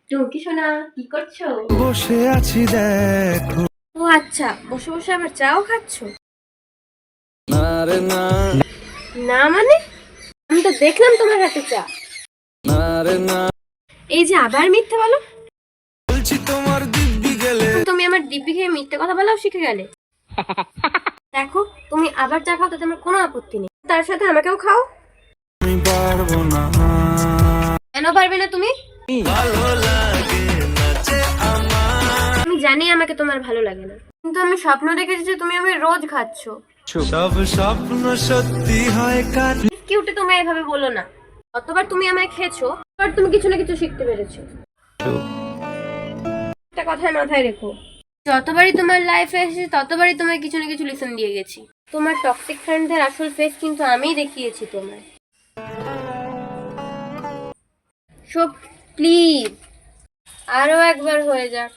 টুকি সোনা, কি করছো? বসে আছি দেখো। ও আচ্ছা, বসে বসে আবার চাও খাচ্ছো? না রে না, না মানে? আমি তো দেখলাম তোমার হাতে চা। না রে না, এই যে আবার মিথ্যে বলো। বলছি তোমার দিব্যি গেলে। তুমি আমার দিব্যি খেয়ে মিথ্যে কথা বলাও শিখে গেলে। দেখো, তুমি আবার চা খাও, তাতে আমার কোনো আপত্তি নেই, তার সাথে আমাকেও খাও। আমি পারবো না, কেন পারবে না তুমি? ভালো লাগে না যে আমার। আমি জানি আমাকে তোমার ভালো লাগে না, কিন্তু আমি স্বপ্ন দেখেছি যে তুমি আমি রোজ খাচ্ছো। সব স্বপ্ন সত্যি হয় কার। কিউটে তুমি এভাবে বলো না। কতবার তুমি আমায় খেয়েছো, আর তুমি কিছু না কিছু শিখতে পেরেছো। একটা কথায় মাথায় রেখো, যতবারই তোমার লাইফে এসেছি ততবারই তোমায় কিছু না কিছু লেসন দিয়ে গেছি। তোমার টক্সিক ফ্রেন্ডদের আসল ফেস কিন্তু আমিই দেখিয়েছি তোমায়। সো প্লিজ, আরো একবার হয়ে যাক।